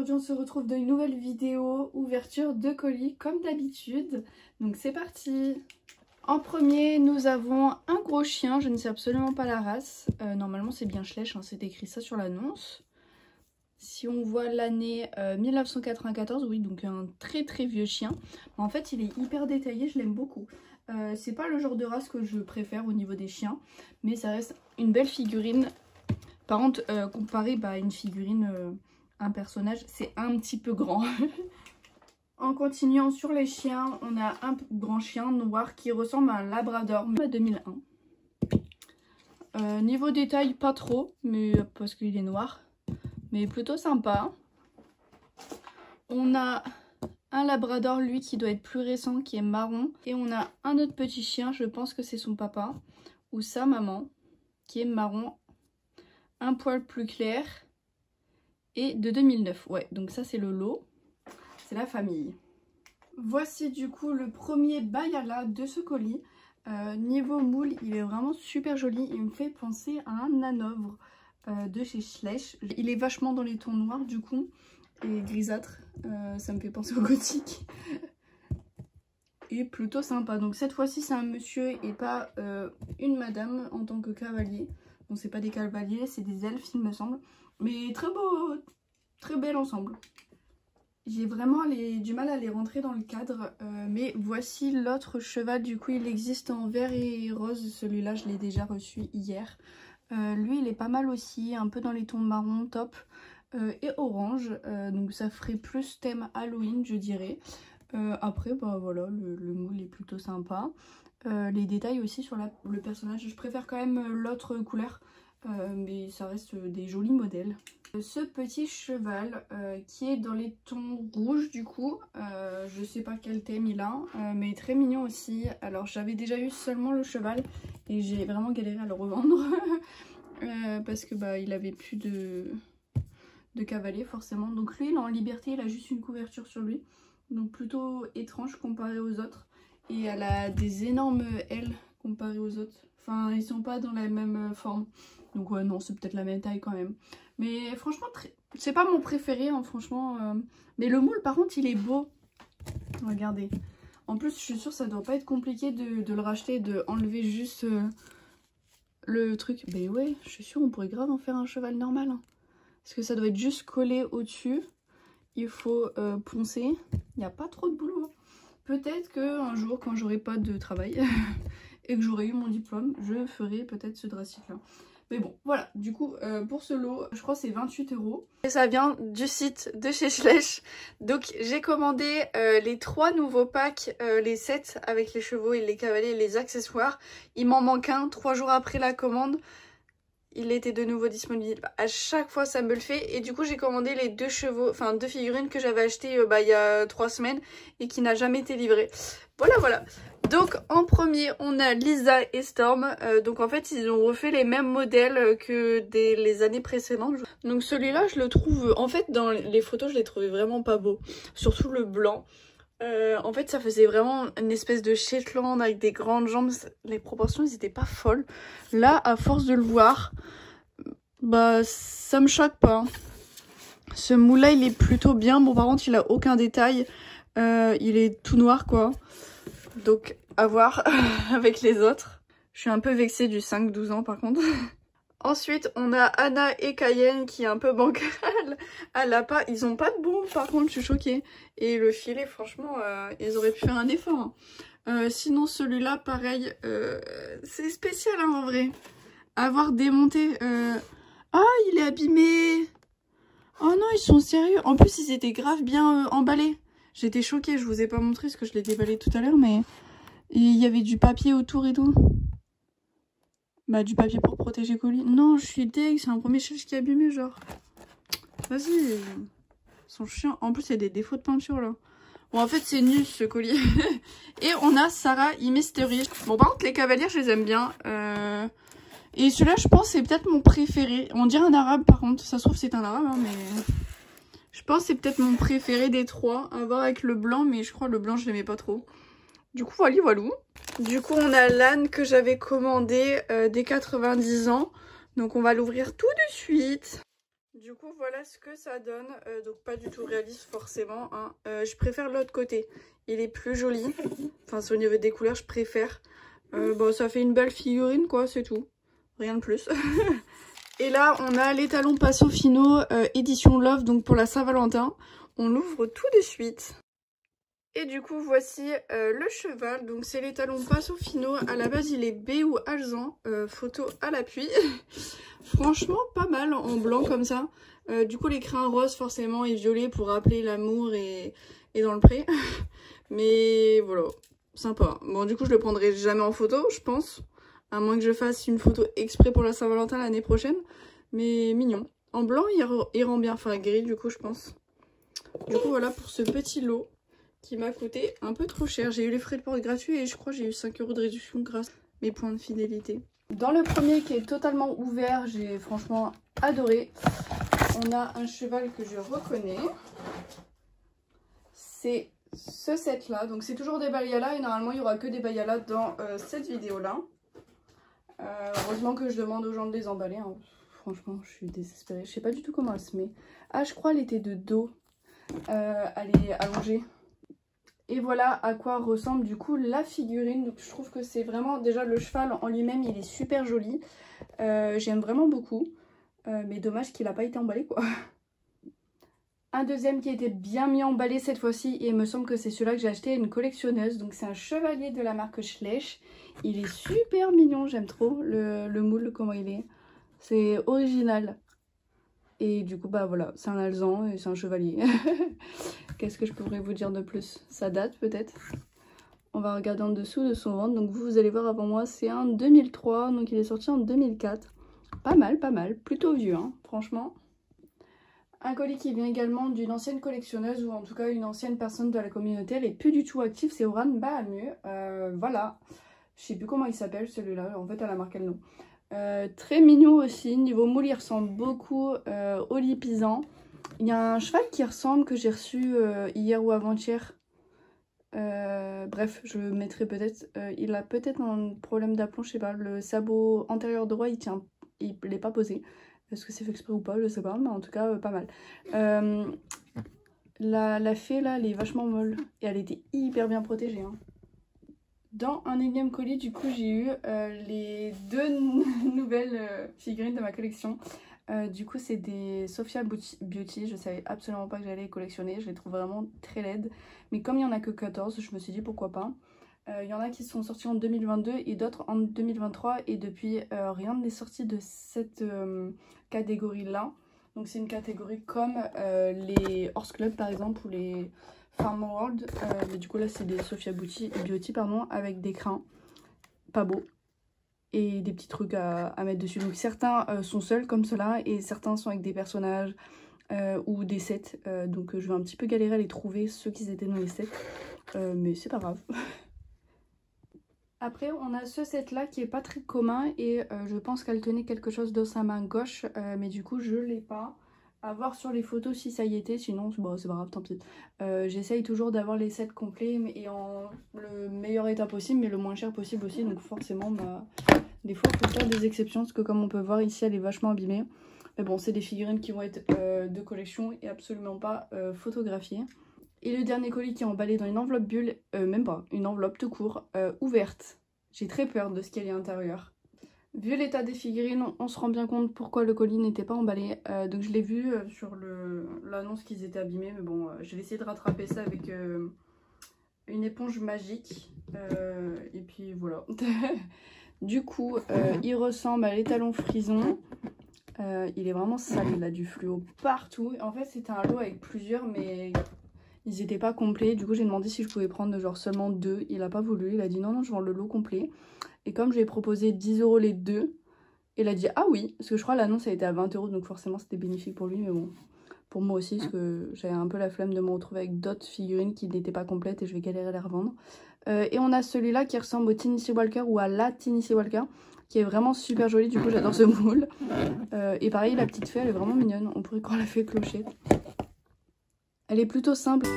aujourd'hui on se retrouve dans une nouvelle vidéo ouverture de colis comme d'habitude. Donc c'est parti. En premier nous avons un gros chien, je ne sais absolument pas la race. Normalement c'est bien Schleich, hein, c'est écrit ça sur l'annonce. Si on voit l'année 1994, oui, donc un très vieux chien. En fait il est hyper détaillé, je l'aime beaucoup. C'est pas le genre de race que je préfère au niveau des chiens, mais ça reste une belle figurine. Par contre, comparé à une figurine, un personnage, c'est un petit peu grand. En continuant sur les chiens, on a un grand chien noir qui ressemble à un labrador 2001. Niveau détail, pas trop, mais parce qu'il est noir, mais plutôt sympa. On a un labrador, lui, qui doit être plus récent, qui est marron. Et on a un autre petit chien, je pense que c'est son papa, ou sa maman, qui est marron. Un poil plus clair et de 2009. Ouais, donc ça c'est le lot, c'est la famille. Voici du coup le premier Bayala de ce colis. Niveau moule, il est vraiment super joli. Il me fait penser à un hanovre de chez Schleich. Il est vachement dans les tons noirs du coup et grisâtre. Ça me fait penser au gothique. Et plutôt sympa. Donc cette fois-ci c'est un monsieur et pas une madame en tant que cavalier. Bon, c'est pas des cavaliers, c'est des elfes il me semble. Mais très beau, très bel ensemble. J'ai vraiment du mal à les rentrer dans le cadre. Mais voici l'autre cheval, du coup il existe en vert et rose. Celui-là je l'ai déjà reçu hier. Lui il est pas mal aussi, un peu dans les tons marron, top. Et orange, donc ça ferait plus thème Halloween je dirais. Après bah voilà, le moule est plutôt sympa. Les détails aussi sur le personnage, je préfère quand même l'autre couleur, mais ça reste des jolis modèles. Ce petit cheval qui est dans les tons rouges du coup, je sais pas quel thème il a, mais très mignon aussi. Alors j'avais déjà eu seulement le cheval et j'ai vraiment galéré à le revendre parce que bah il avait plus de cavalier forcément. Donc lui il est en liberté, il a juste une couverture sur lui, donc plutôt étrange comparé aux autres. Et elle a des énormes ailes comparées aux autres. Enfin, ils sont pas dans la même forme. Donc ouais, non, c'est peut-être la même taille quand même. Mais franchement, c'est pas mon préféré, hein, franchement. Mais le moule, par contre, il est beau. Regardez. En plus, je suis sûre que ça doit pas être compliqué de le racheter, de enlever juste le truc. Mais ouais, je suis sûre on pourrait grave en faire un cheval normal. Hein. Parce que ça doit être juste collé au-dessus. Il faut poncer. Il n'y a pas trop de boulot. Hein. Peut-être qu'un jour, quand j'aurai pas de travail et que j'aurai eu mon diplôme, je ferai peut-être ce drastique-là. Mais bon, voilà. Du coup, pour ce lot, je crois que c'est 28 €. Et ça vient du site de chez Schleich. Donc, j'ai commandé les 3 nouveaux packs, les sets avec les chevaux et les cavaliers et les accessoires. Il m'en manque un, 3 jours après la commande. Il était de nouveau disponible. À chaque fois, ça me le fait. Et du coup, j'ai commandé les 2 chevaux, enfin 2 figurines que j'avais achetées il y a 3 semaines et qui n'a jamais été livrée. Voilà. Donc, en premier, on a Lisa et Storm. Donc, en fait, ils ont refait les mêmes modèles que les années précédentes. Donc, celui-là, je le trouve... En fait, dans les photos, je l'ai trouvé vraiment pas beau. Surtout le blanc. En fait ça faisait vraiment une espèce de Shetland avec des grandes jambes, les proportions elles étaient pas folles. Là à force de le voir, bah ça me choque pas. Ce moule là il est plutôt bien, bon par contre il a aucun détail, il est tout noir quoi. Donc à voir avec les autres. Je suis un peu vexée du 5-12 ans par contre. Ensuite, on a Anna et Cayenne qui est un peu bancale. Ils ont pas de bombe par contre, je suis choquée. Et le filet, franchement, ils auraient pu faire un effort. Hein. Sinon, celui-là, pareil, c'est spécial hein, en vrai. Avoir démonté... Ah, il est abîmé. Oh non, ils sont sérieux. En plus, ils étaient grave bien emballés. J'étais choquée, je vous ai pas montré parce que je l'ai déballé tout à l'heure, mais il y avait du papier autour et tout. Bah du papier pour protéger le colis. Non, je suis deg, c'est un premier Schleich qui est abîmé genre. Vas-y. Ils sont chiants. En plus il y a des défauts de peinture là. Bon en fait c'est nul ce colis. Et on a Sarah et Mystery. Bon par contre les cavaliers je les aime bien. Et celui-là je pense c'est peut-être mon préféré. On dirait un arabe par contre. Ça se trouve c'est un arabe hein, mais... Je pense c'est peut-être mon préféré des 3. À voir avec le blanc mais je crois le blanc je l'aimais pas trop. Du coup, voilà. Du coup, on a l'âne que j'avais commandé dès 90 ans. Donc, on va l'ouvrir tout de suite. Du coup, voilà ce que ça donne. Donc pas du tout réaliste forcément. Hein. Je préfère l'autre côté. Il est plus joli. Enfin, c'est au niveau des couleurs, je préfère. Bon, ça fait une belle figurine, quoi, c'est tout. Rien de plus. Et là, on a l'étalon Passion Fino édition Love, donc pour la Saint-Valentin. On l'ouvre tout de suite. Et du coup, voici le cheval. Donc c'est l'étalon Passion Fino. À la base, il est B ou Alezan. Photo à l'appui. Franchement, pas mal en blanc comme ça. Du coup, les crins roses forcément et violets pour rappeler l'amour et dans le pré. Mais voilà, sympa. Bon, du coup, je le prendrai jamais en photo, je pense. À moins que je fasse une photo exprès pour la Saint-Valentin l'année prochaine. Mais mignon. En blanc, il rend bien. Enfin, gris, du coup, je pense. Du coup, voilà pour ce petit lot qui m'a coûté un peu trop cher. J'ai eu les frais de port gratuits et je crois que j'ai eu 5 € de réduction grâce à mes points de fidélité. Dans le premier qui est totalement ouvert, j'ai franchement adoré. On a un cheval que je reconnais. C'est ce set là. Donc c'est toujours des Bayala et normalement il n'y aura que des Bayala dans cette vidéo là. Heureusement que je demande aux gens de les emballer. Hein. Franchement je suis désespérée. Je sais pas du tout comment elle se met. Ah je crois elle était de dos. Elle est allongée. Et voilà à quoi ressemble du coup la figurine. Donc je trouve que c'est vraiment, déjà le cheval en lui-même il est super joli. J'aime vraiment beaucoup. Mais dommage qu'il n'a pas été emballé quoi. Un deuxième qui était bien mis emballé cette fois-ci. Et il me semble que c'est celui-là que j'ai acheté à une collectionneuse. Donc c'est un chevalier de la marque Schleich. Il est super mignon, j'aime trop le moule, comment il est. C'est original. Et du coup bah voilà, c'est un alezan et c'est un chevalier. Qu'est-ce que je pourrais vous dire de plus? Ça date peut-être. On va regarder en dessous de son ventre. Donc vous allez voir avant moi, c'est un 2003. Donc il est sorti en 2004. Pas mal, pas mal. Plutôt vieux, hein, franchement. Un colis qui vient également d'une ancienne collectionneuse ou en tout cas une ancienne personne de la communauté. Elle est plus du tout active, c'est Oran Bahamu. Voilà. Je sais plus comment il s'appelle celui-là. En fait, elle a marqué le nom. Très mignon aussi. Niveau moule, il ressemble beaucoup au Lipizzan. Il y a un cheval qui ressemble que j'ai reçu hier ou avant-hier. Bref, je le mettrai peut-être. Il a peut-être un problème d'aplomb, je sais pas. Le sabot antérieur droit, il n'est pas posé. Est-ce que c'est fait exprès ou pas? Je sais pas, mais en tout cas, pas mal. La fée là, elle est vachement molle. Et elle était hyper bien protégée. Hein. Dans un énième colis, du coup, j'ai eu les deux nouvelles figurines de ma collection. Du coup, c'est des Sophia Beauty. Je savais absolument pas que j'allais les collectionner. Je les trouve vraiment très laides. Mais comme il n'y en a que 14, je me suis dit pourquoi pas. Il y en a qui sont sortis en 2022 et d'autres en 2023. Et depuis, rien n'est sorti de cette catégorie-là. Donc c'est une catégorie comme les Horse Club par exemple ou les Farm World. Mais du coup là, c'est des Sophia Beauty pardon, avec des crins. Pas beaux. Et des petits trucs à mettre dessus. Donc certains sont seuls comme cela et certains sont avec des personnages ou des sets. Donc je vais un petit peu galérer à les trouver, ceux qui étaient dans les sets. Mais c'est pas grave. Après on a ce set là qui est pas très commun et je pense qu'elle tenait quelque chose dans sa main gauche. Mais du coup je l'ai pas. À voir sur les photos si ça y était, sinon bon, c'est pas grave, tant pis. J'essaye toujours d'avoir les sets complets et en le meilleur état possible mais le moins cher possible aussi. Donc forcément bah, des fois il faut faire des exceptions parce que comme on peut voir ici elle est vachement abîmée. Mais bon c'est des figurines qui vont être de collection et absolument pas photographiées. Et le dernier colis qui est emballé dans une enveloppe bulle, même pas, une enveloppe tout court, ouverte. J'ai très peur de ce qu'il y a à l'intérieur. Vu l'état des figurines, on se rend bien compte pourquoi le colis n'était pas emballé. Donc je l'ai vu sur l'annonce qu'ils étaient abîmés. Mais bon, je vais essayer de rattraper ça avec une éponge magique. Et puis voilà. Du coup, il ressemble à l'étalon frison. Il est vraiment sale, il a du fluo partout. En fait, c'était un lot avec plusieurs, mais ils n'étaient pas complets. Du coup, j'ai demandé si je pouvais prendre genre seulement 2. Il n'a pas voulu. Il a dit non, non, je vends le lot complet. Et comme je lui ai proposé 10 € les 2, il a dit ah oui. Parce que je crois l'annonce a été à 20 €, donc forcément c'était bénéfique pour lui. Mais bon, pour moi aussi, parce que j'avais un peu la flemme de me retrouver avec d'autres figurines qui n'étaient pas complètes et je vais galérer à les revendre. Et on a celui-là qui ressemble au Tennessee Walker ou à la Tennessee Walker, qui est vraiment super joli. Du coup, j'adore ce moule. Et pareil, la petite fée, elle est vraiment mignonne. On pourrait croire la fée Clochette. Elle est plutôt simple.